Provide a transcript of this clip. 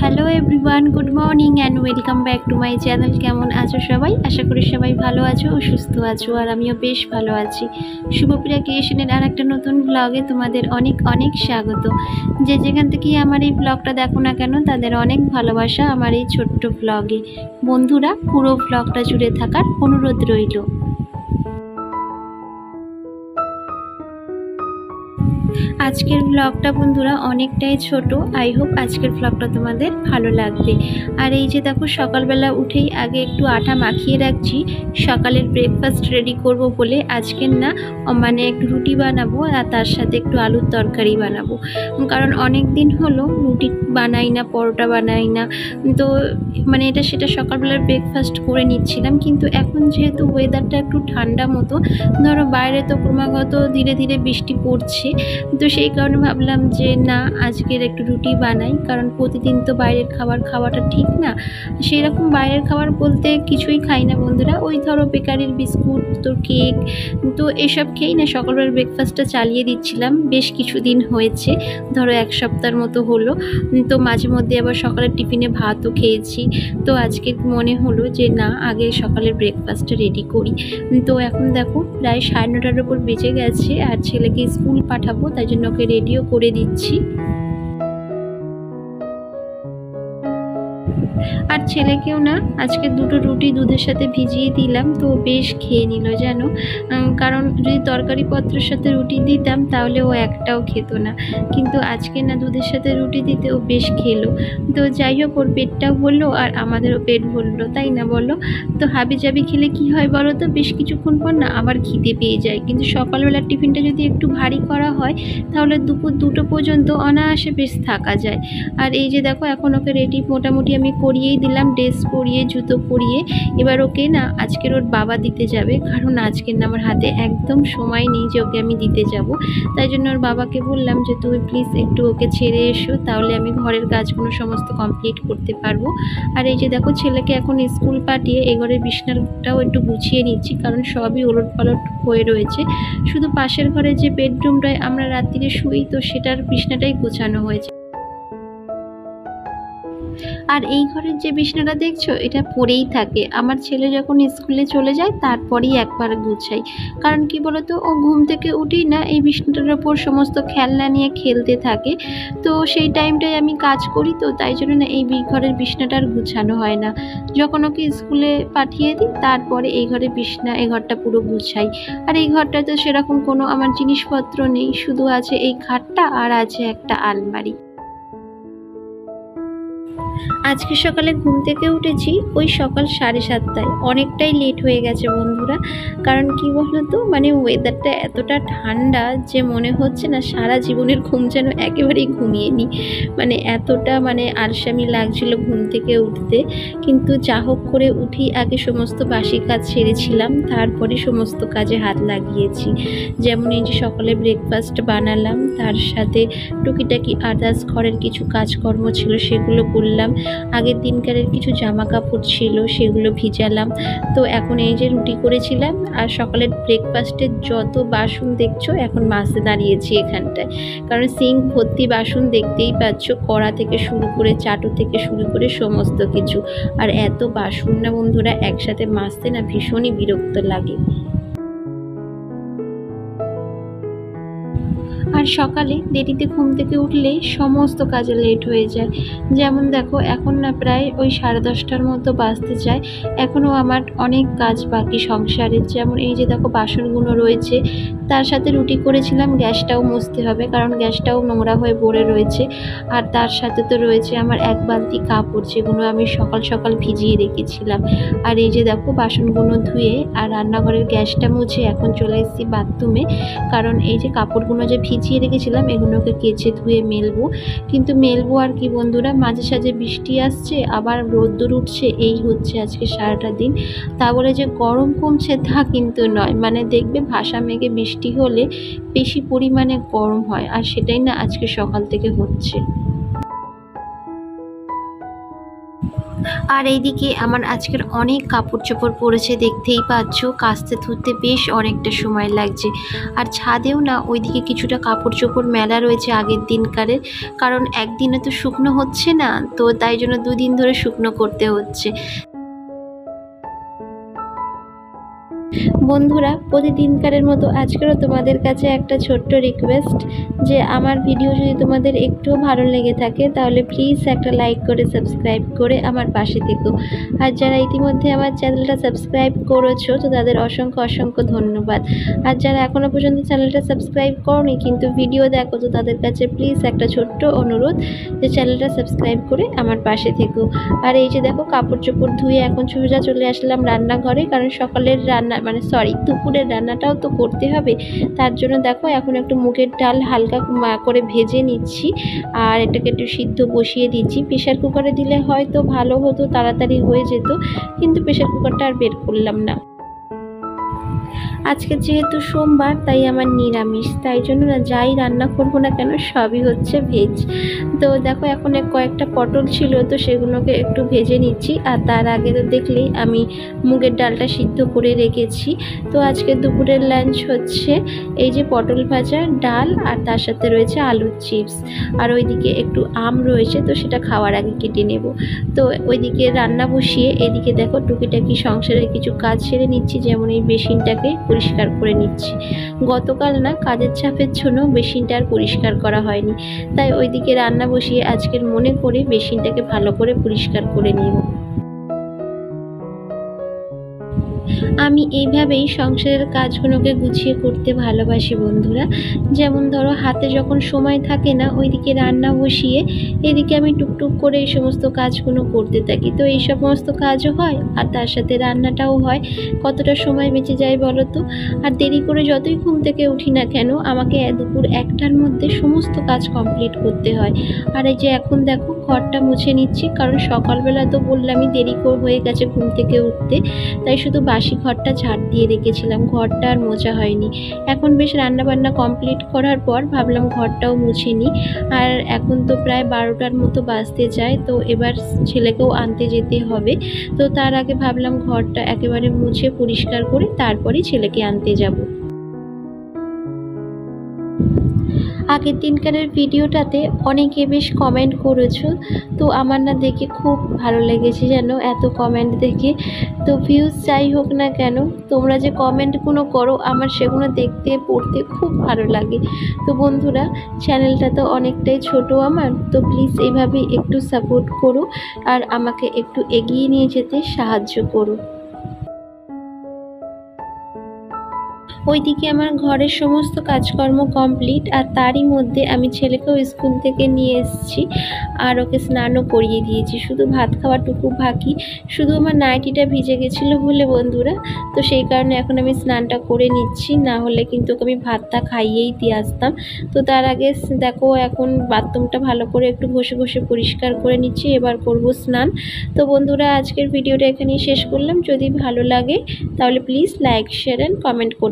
Hello everyone, good morning and welcome back to my channel. কেমন আছো সবাই? আশা করি সবাই ভালো আছো ও সুস্থ আছো, আর আমিও বেশ ভালো আছি। শুভপ্রিয়া ক্রিয়েশনের আর একটা নতুন ব্লগে তোমাদের অনেক অনেক স্বাগত। যে যেখান থেকেই আমার এই ব্লগটা দেখো না কেন, তাদের অনেক ভালোবাসা আমার এই ছোট্ট ব্লগে। বন্ধুরা, পুরো ব্লগটা জুড়ে থাকার অনুরোধ রইল। আজকের ব্লগটা বন্ধুরা অনেকটাই ছোট। আই হোপ আজকের ব্লগটা তোমাদের ভালো লাগবে। আর এই যে দেখো, সকালবেলা উঠেই আগে একটু আটা মাখিয়ে রাখছি সকালের ব্রেকফাস্ট রেডি করব বলে। আজকের না মানে একটু রুটি বানাবো আর তার সাথে একটু আলুর তরকারি বানাবো, কারণ অনেক দিন হলো রুটি বানাই না, পরোটা বানাই না। তো মানে এটা সেটা সকালবেলার ব্রেকফাস্ট করে নিচ্ছিলাম, কিন্তু এখন যেহেতু ওয়েদারটা একটু ঠান্ডা মতো, ধরো বাইরে তো ক্রমাগত ধীরে ধীরে বৃষ্টি পড়ছে, তো সেই কারণে ভাবলাম যে না, আজকের একটু রুটি বানাই, কারণ প্রতিদিন তো বাইরের খাবার খাওয়াটা ঠিক না। সেই রকম বাইরের খাবার বলতে কিছুই খাই না বন্ধুরা, ওই ধরো বেকারির বিস্কুট, তো কেক, তো এসব খেয়েই না সকালবেলার ব্রেকফাস্টটা চালিয়ে দিচ্ছিলাম। বেশ কিছুদিন হয়েছে, ধরো এক সপ্তাহের মতো হলো। তো মাঝে মধ্যে আবার সকালের টিফিনে ভাতও খেয়েছি। তো আজকে মনে হলো যে না, আগে সকালের ব্রেকফাস্টটা রেডি করি। তো এখন দেখো প্রায় 9:30টার উপর বেজে গেছে, আর ছেলেকে স্কুল পাঠাবো, তাই জন্য ওকে রেডিও করে দিচ্ছি। আর ছেলেকেও না আজকে দুটো রুটি দুধের সাথে ভিজিয়ে দিলাম, তো বেশ খেয়ে নিল জানো। কারণ যদি তরকারিপত্রের সাথে রুটি দিতাম তাহলে ও একটাও খেত না, কিন্তু আজকে না দুধের সাথে রুটি দিতে ও বেশ খেলো। তো যাই হোক, ওর পেটটাও ভরলো আর আমাদেরও পেট ভরলো, তাই না বলো? তো হাবিজাবি খেলে কি হয় বলো তো, বেশ কিছুক্ষণ পর না আবার খিদে পেয়ে যায়। কিন্তু সকালবেলার টিফিনটা যদি একটু ভারী করা হয় তাহলে দুপুর 2টো পর্যন্ত অনায়াসে বেশ থাকা যায়। আর এই যে দেখো, এখন ওকে রেডি মোটামুটি আমি করিয়েই দিলাম, ড্রেস পরিয়ে জুতো পরিয়ে। এবার ওকে না আজকের ওর বাবা দিতে যাবে, কারণ আজকের না আমার হাতে একদম সময় নেই যে ওকে আমি দিতে যাব। তাই জন্য ওর বাবাকে বললাম যে তুমি প্লিজ একটু ওকে ছেড়ে এসো, তাহলে আমি ঘরের কাজগুলো সমস্ত কমপ্লিট করতে পারবো। আর এই যে দেখো, ছেলেকে এখন স্কুল পাঠিয়ে এই ঘরের বিছানাটাও একটু গুছিয়ে নিচ্ছি, কারণ সবই ওলটপালট হয়ে রয়েছে। শুধু পাশের ঘরে যে বেডরুমটায় আমরা রাত্রিরে শুই, তো সেটার বিছানাটাই গোছানো হয়েছে। আর এই ঘরের যে বিছানাটা দেখছো, এটা পড়েই থাকে। আমার ছেলে যখন স্কুলে চলে যায় তারপরেই একবার গুছাই, কারণ কি বলতো, ও ঘুম থেকে উঠেই না এই বিছানাটার ওপর সমস্ত খেলনা নিয়ে খেলতে থাকে। তো সেই টাইমটায় আমি কাজ করি, তো তাই জন্য না এই ঘরের বিছানাটা আর গুছানো হয় না। যখন ওকে স্কুলে পাঠিয়ে দিই তারপরে এই ঘরের বিছানা, এই ঘরটা পুরো গুছাই। আর এই ঘরটাতে সেরকম কোনো আমার জিনিসপত্র নেই, শুধু আছে এই খাটটা আর আছে একটা আলমারি। আজকে সকালে ঘুম থেকে উঠেছি ওই সকাল 7:30টায়, অনেকটাই লেট হয়ে গেছে বন্ধুরা। কারণ কি বলতো, মানে ওয়েদারটা এতটা ঠান্ডা যে মনে হচ্ছে না সারা জীবনের ঘুম যেন একেবারেই ঘুমিয়ে নিই, মানে এতটা মানে আলসামি লাগছিল ঘুম থেকে উঠতে। কিন্তু যা হোক করে উঠি, আগে সমস্ত বাসি কাজ সেরেছিলাম, তারপরে সমস্ত কাজে হাত লাগিয়েছি। যেমন এই যে সকালে ব্রেকফাস্ট বানালাম, তার সাথে টুকিটাকি আদার্স ঘরের কিছু কাজকর্ম ছিল সেগুলো করলাম। আগের দিনকারের কিছু জামা কাপড় ছিল সেগুলো ভিজালাম। তো এখন এই যে রুটি করেছিলাম, আর সকালের ব্রেকফাস্টের যত বাসন দেখছো এখন মাজতে দাঁড়িয়েছি এখানটায়, কারণ সিঙ্ক ভর্তি বাসন, দেখতেই পাচ্ছ, কড়া থেকে শুরু করে চাটু থেকে শুরু করে সমস্ত কিছু। আর এত বাসন না বন্ধুরা একসাথে মাজতে না ভীষণই বিরক্ত লাগে। আর সকালে দেরিতে ঘুম থেকে উঠলে সমস্ত কাজে লেট হয়ে যায়। যেমন দেখো, এখন না প্রায় ওই 10:30টার মতো বাজতে যায়, এখনও আমার অনেক কাজ বাকি সংসারের। যেমন এই যে দেখো, বাসনগুলো রয়েছে, তার সাথে রুটি করেছিলাম, গ্যাসটাও মুছতে হবে, কারণ গ্যাসটাও নোংরা হয়ে পড়ে রয়েছে। আর তার সাথে তো রয়েছে আমার 1 বালতি কাপড়, যেগুলো আমি সকাল সকাল ভিজিয়ে রেখেছিলাম। আর এই যে দেখো, বাসনগুলো ধুয়ে আর রান্নাঘরের গ্যাসটা মুছে এখন চলে এসেছি বাথরুমে, কারণ এই যে কাপড়গুলো যে ভিজিয়ে রেখেছিলাম এগুলোকে কেচে ধুয়ে মেলবো। কিন্তু মেলবো আর কি বন্ধুরা, মাঝে সাঝে বৃষ্টি আসছে, আবার রোদ্দুর উঠছে, এই হচ্ছে আজকে সারাটা দিন। তা বলে যে গরম কমছে তা কিন্তু নয়, মানে দেখবে ভাষা মেঘে বৃষ্টি হলে বেশি পরিমাণে গরম হয়, আর সেটাই না আজকে সকাল থেকে হচ্ছে। আর এইদিকে আমার আজকের অনেক কাপড় চোপড় পরেছে, দেখতেই পাচ্ছ। কাচতে ধুতে বেশ অনেকটা সময় লাগছে। আর ছাদেও না ওইদিকে কিছুটা কাপড় চোপড় মেলা রয়েছে আগের দিনকারের, কারণ একদিনে তো শুকনো হচ্ছে না, তো তাই জন্য দুদিন ধরে শুকনো করতে হচ্ছে। বন্ধুরা, প্রতিদিনকারের মতো আজকেরও তোমাদের কাছে একটা ছোট্ট রিকোয়েস্ট, যে আমার ভিডিও যদি তোমাদের একটুও ভালো লেগে থাকে তাহলে প্লিজ একটা লাইক করে সাবস্ক্রাইব করে আমার পাশে থেকো। আর যারা ইতিমধ্যে আমার চ্যানেলটা সাবস্ক্রাইব করেছো তো তাদের অসংখ্য অসংখ্য ধন্যবাদ। আর যারা এখনও পর্যন্ত চ্যানেলটা সাবস্ক্রাইব করোনি কিন্তু ভিডিও দেখো, তো তাদের কাছে প্লিজ একটা ছোট্ট অনুরোধ যে চ্যানেলটা সাবস্ক্রাইব করে আমার পাশে থেকো। আর এই যে দেখো, কাপড় চোপড় ধুয়ে এখন সোজা চলে আসলাম রান্নাঘরে, কারণ সকালের রান্না দুপুরের রান্নাটাও তো করতে হবে। তার জন্য দেখো এখন একটু মুগের ডাল হালকা করে ভেজে নিচ্ছি, আর এটাকে একটু সিদ্ধ বসিয়ে দিচ্ছি। প্রেশার কুকারে দিলে হয়তো ভালো হতো, তাড়াতাড়ি হয়ে যেত, কিন্তু প্রেশার কুকারটা আর বের করলাম না। আজকে যেহেতু সোমবার তাই আমার নিরামিষ, তাই জন্য না যাই রান্না করবো না কেন সবই হচ্ছে ভেজ। তো দেখো এখন কয়েকটা পটল ছিল, তো সেগুলোকে একটু ভেজে নিচ্ছি। আর তার আগে তো দেখলেই আমি মুগের ডালটা সিদ্ধ করে রেখেছি। তো আজকে দুপুরের লাঞ্চ হচ্ছে এই যে পটল ভাজা, ডাল, আর তার সাথে রয়েছে আলুর চিপস। আর ওইদিকে একটু আম রয়েছে, তো সেটা খাওয়ার আগে কেটে নেব। তো ওইদিকে রান্না বসিয়ে এদিকে দেখো টুকিটাকি সংসারের কিছু কাজ সেরে নিচ্ছি, যেমন এই বেসিনটাকে পরিষ্কার করে নিচ্ছি। গতকাল না কাজের চাপের জন্য বেসিনটা আর পরিষ্কার করা হয়নি, তাই ওইদিকে রান্না বসিয়ে আজকের মনে করে বেসিনটাকে ভালো করে পরিষ্কার করে নেব। আমি এইভাবেই সংসারের কাজগুলোকে গুছিয়ে করতে ভালোবাসি বন্ধুরা। যেমন ধরো হাতে যখন সময় থাকে না, ওইদিকে রান্না বসিয়ে এদিকে আমি টুকটুক করে এই সমস্ত কাজগুলো করতে থাকি। তো এই সমস্ত কাজও হয় আর তার সাথে রান্নাটাও হয়। কতটা সময় বেঁচে যায় বলো তো। আর দেরি করে যতই ঘুম থেকে উঠি না কেন, আমাকে দুপুর 1টার মধ্যে সমস্ত কাজ কমপ্লিট করতে হয়। আর এই যে এখন দেখো ঘরটা মুছে নিচ্ছি, কারণ সকালবেলা তো বললামই দেরি হয়ে গেছে ঘুম থেকে উঠতে, তাই শুধু বাসি ঘরটা ঝাড় দিয়ে রেখেছিলাম, ঘরটা আর মোছা হয়নি। এখন বেশ রান্নাবান্না কমপ্লিট করার পর ভাবলাম ঘরটাও মুছে নিই। আর এখন তো প্রায় 12টার মতো বাজতে যায়, তো এবার ছেলেকেও আনতে যেতে হবে। তো তার আগে ভাবলাম ঘরটা একেবারে মুছে পরিষ্কার করে তারপরেই ছেলেকে আনতে যাব। আগের দিনকারের ভিডিওটাতে অনেকে বেশ কমেন্ট করেছো, তো আমার না দেখে খুব ভালো লেগেছে যেন, এত কমেন্ট দেখে। তো ভিউজ যাই হোক না কেন, তোমরা যে কমেন্টগুলো করো আমার সেগুলো দেখতে পড়তে খুব ভালো লাগে। তো বন্ধুরা, চ্যানেলটা তো অনেকটাই ছোট আমার, তো প্লিজ এইভাবে একটু সাপোর্ট করো আর আমাকে একটু এগিয়ে নিয়ে যেতে সাহায্য করো। ওইদিকে আমার ঘরের সমস্ত কাজকর্ম কমপ্লিট, আর তারই মধ্যে আমি ছেলেকেও স্কুল থেকে নিয়ে এসেছি আর ওকে স্নানও করিয়ে দিয়েছি। শুধু ভাত খাওয়াটুকু বাকি, শুধু আমার নাইটিটা ভিজে গেছিলো বলে বন্ধুরা, তো সেই কারণে এখন আমি স্নানটা করে নিচ্ছি, না হলে কিন্তু ওকে আমি ভাতটা খাইয়েই দিয়ে আসতাম। তো তার আগে দেখো এখন বাথরুমটা ভালো করে একটু ঘষে ঘষে পরিষ্কার করে নিচ্ছি, এবার করব স্নান। তো বন্ধুরা, আজকের ভিডিওটা এখানেই শেষ করলাম। যদি ভালো লাগে তাহলে please like, share and comment করুন।